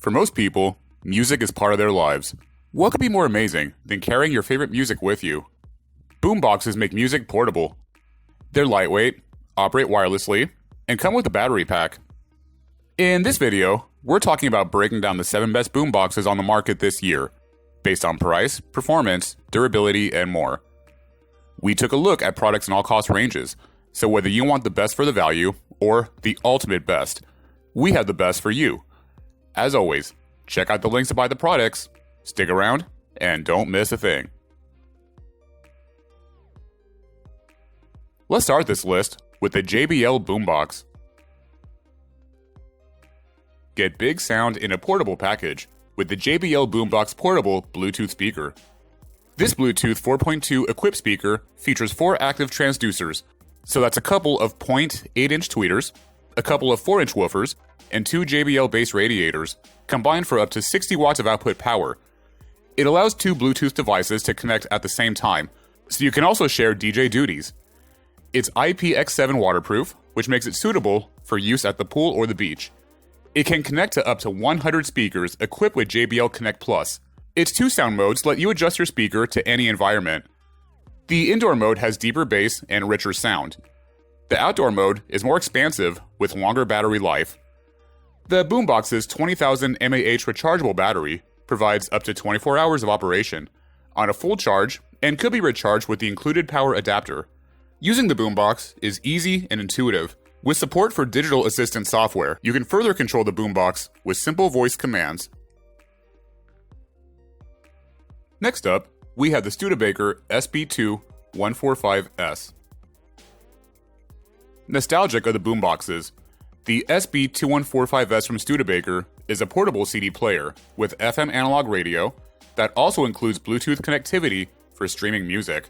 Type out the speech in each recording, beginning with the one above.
For most people, music is part of their lives. What could be more amazing than carrying your favorite music with you? Boomboxes make music portable. They're lightweight, operate wirelessly, and come with a battery pack. In this video, we're talking about breaking down the 7 best boomboxes on the market this year, based on price, performance, durability, and more. We took a look at products in all cost ranges, so whether you want the best for the value or the ultimate best, we have the best for you. As always, check out the links to buy the products, stick around, and don't miss a thing. Let's start this list with the JBL Boombox. Get big sound in a portable package with the JBL Boombox Portable Bluetooth Speaker. This Bluetooth 4.2 equipped speaker features 4 active transducers, so that's a couple of 0.8-inch tweeters, a couple of 4-inch woofers, and 2 JBL base radiators, combined for up to 60 watts of output power. It allows 2 Bluetooth devices to connect at the same time, so you can also share DJ duties. It's IPX7 waterproof, which makes it suitable for use at the pool or the beach. It can connect to up to 100 speakers equipped with JBL Connect Plus. Its 2 sound modes let you adjust your speaker to any environment. The indoor mode has deeper bass and richer sound. The outdoor mode is more expansive with longer battery life. The Boombox's 20,000 mAh rechargeable battery provides up to 24 hours of operation on a full charge and could be recharged with the included power adapter. Using the Boombox is easy and intuitive. With support for digital assistant software, you can further control the Boombox with simple voice commands. Next up, we have the Studebaker SPG190S. Nostalgic of the Boomboxes, the SPG2145S from Studebaker is a portable CD player with FM analog radio that also includes Bluetooth connectivity for streaming music.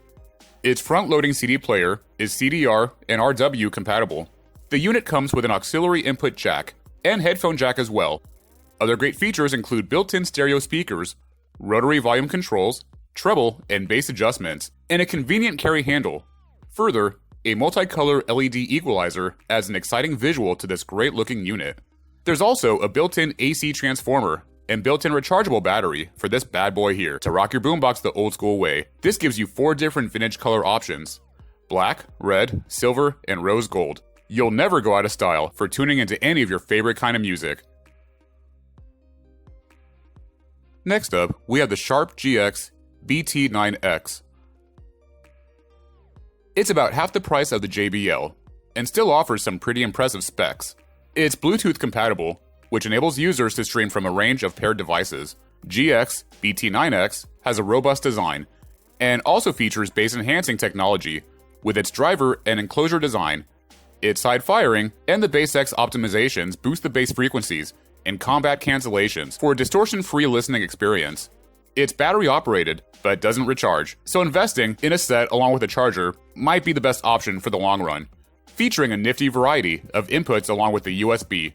Its front-loading CD player is CDR and RW compatible. The unit comes with an auxiliary input jack and headphone jack as well. Other great features include built-in stereo speakers, rotary volume controls, treble and bass adjustments, and a convenient carry handle. Further, a multicolor LED equalizer adds an exciting visual to this great-looking unit. There's also a built-in AC transformer and built-in rechargeable battery for this bad boy here to rock your boombox the old-school way. This gives you 4 different vintage color options: black, red, silver, and rose gold. You'll never go out of style for tuning into any of your favorite kind of music. Next up, we have the Sharp GX BT9X. It's about half the price of the JBL, and still offers some pretty impressive specs. It's Bluetooth compatible, which enables users to stream from a range of paired devices. GX BT9X has a robust design, and also features bass-enhancing technology, with its driver and enclosure design. Its side firing and the bass X optimizations boost the bass frequencies and combat cancellations for a distortion-free listening experience. It's battery-operated, but doesn't recharge, so investing in a set along with a charger might be the best option for the long run. Featuring a nifty variety of inputs along with the USB.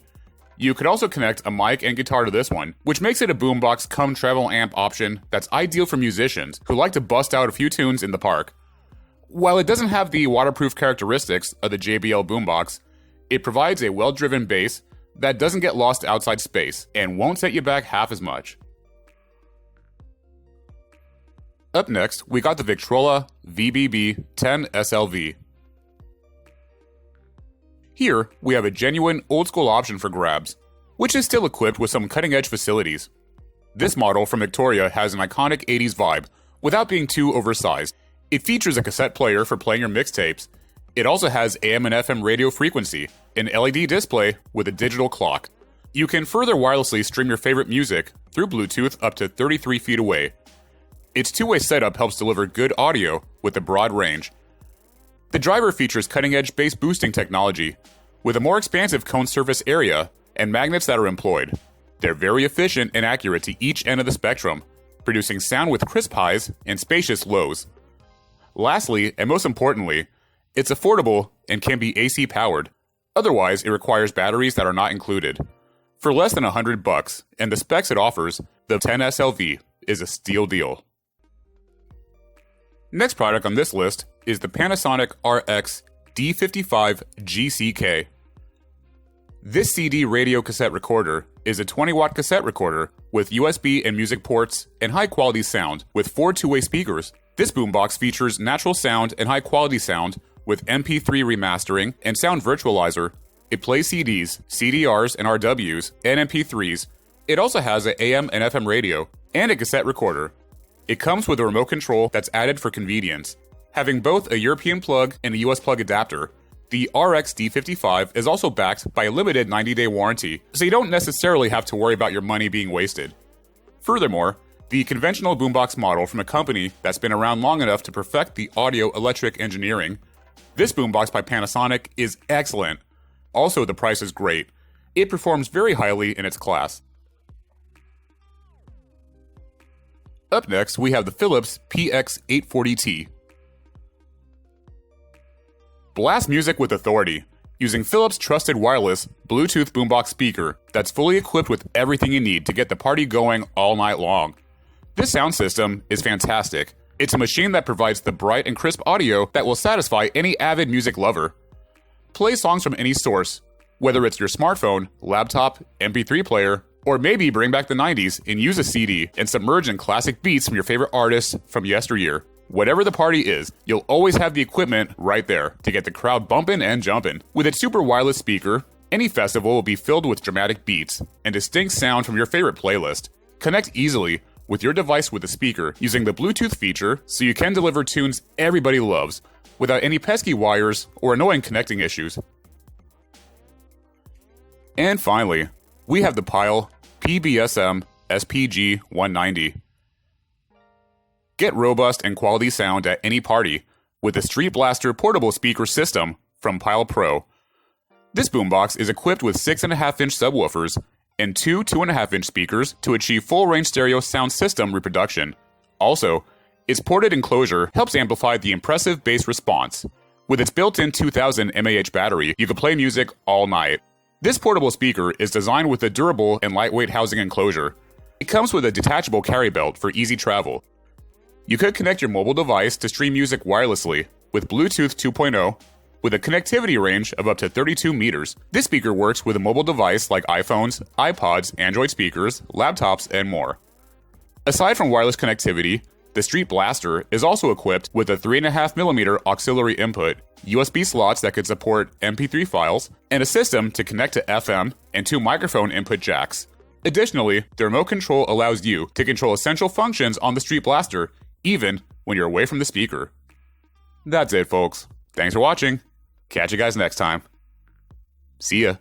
You could also connect a mic and guitar to this one, which makes it a boombox cum travel amp option that's ideal for musicians who like to bust out a few tunes in the park. While it doesn't have the waterproof characteristics of the JBL Boombox, it provides a well-driven bass that doesn't get lost outside space and won't set you back half as much. Up next, we got the Victrola VBB10SLV. Here, we have a genuine old-school option for grabs, which is still equipped with some cutting-edge facilities. This model from Victoria has an iconic 80s vibe without being too oversized. It features a cassette player for playing your mixtapes. It also has AM and FM radio frequency, an LED display with a digital clock. You can further wirelessly stream your favorite music through Bluetooth up to 33 feet away. Its 2-way setup helps deliver good audio with a broad range. The driver features cutting-edge bass boosting technology, with a more expansive cone surface area and magnets that are employed. They're very efficient and accurate to each end of the spectrum, producing sound with crisp highs and spacious lows. Lastly, and most importantly, it's affordable and can be AC powered. Otherwise, it requires batteries that are not included. For less than $100 and the specs it offers, the 10SLV is a steal deal. Next product on this list is the Panasonic RXD55 GCK. This CD radio cassette recorder is a 20-watt cassette recorder with USB and music ports and high-quality sound with 4 two-way speakers. This boombox features natural sound and high-quality sound with MP3 remastering and sound virtualizer. It plays CDs, CDRs, and RWs, and MP3s. It also has an AM and FM radio and a cassette recorder. It comes with a remote control that's added for convenience. Having both a European plug and a US plug adapter, the RXD55 is also backed by a limited 90-day warranty, so you don't necessarily have to worry about your money being wasted. Furthermore, the conventional boombox model from a company that's been around long enough to perfect the audio-electric engineering, this boombox by Panasonic is excellent. Also, the price is great. It performs very highly in its class. Up next, we have the Philips PX840T. Blast music with authority using Philips' trusted wireless Bluetooth boombox speaker that's fully equipped with everything you need to get the party going all night long. This sound system is fantastic. It's a machine that provides the bright and crisp audio that will satisfy any avid music lover. Play songs from any source, whether it's your smartphone, laptop, MP3 player, or maybe bring back the 90s and use a CD and submerge in classic beats from your favorite artists from yesteryear. Whatever the party is, you'll always have the equipment right there to get the crowd bumping and jumping. With its super wireless speaker, any festival will be filled with dramatic beats and distinct sound from your favorite playlist. Connect easily with your device with the speaker using the Bluetooth feature so you can deliver tunes everybody loves without any pesky wires or annoying connecting issues. And finally, we have the Pyle SPG190. Get robust and quality sound at any party with the Street Blaster portable speaker system from Pyle Pro. This boombox is equipped with 6.5-inch subwoofers and two 2.5-inch speakers to achieve full-range stereo sound system reproduction. Also, its ported enclosure helps amplify the impressive bass response. With its built-in 2000 mAh battery, you can play music all night. This portable speaker is designed with a durable and lightweight housing enclosure. It comes with a detachable carry belt for easy travel. You could connect your mobile device to stream music wirelessly with Bluetooth 2.0 with a connectivity range of up to 32 meters. This speaker works with a mobile device like iPhones, iPods, Android speakers, laptops, and more. Aside from wireless connectivity, the Street Blaster is also equipped with a 3.5mm auxiliary input, USB slots that could support MP3 files, and a system to connect to FM and 2 microphone input jacks. Additionally, the remote control allows you to control essential functions on the Street Blaster even when you're away from the speaker. That's it, folks. Thanks for watching. Catch you guys next time. See ya.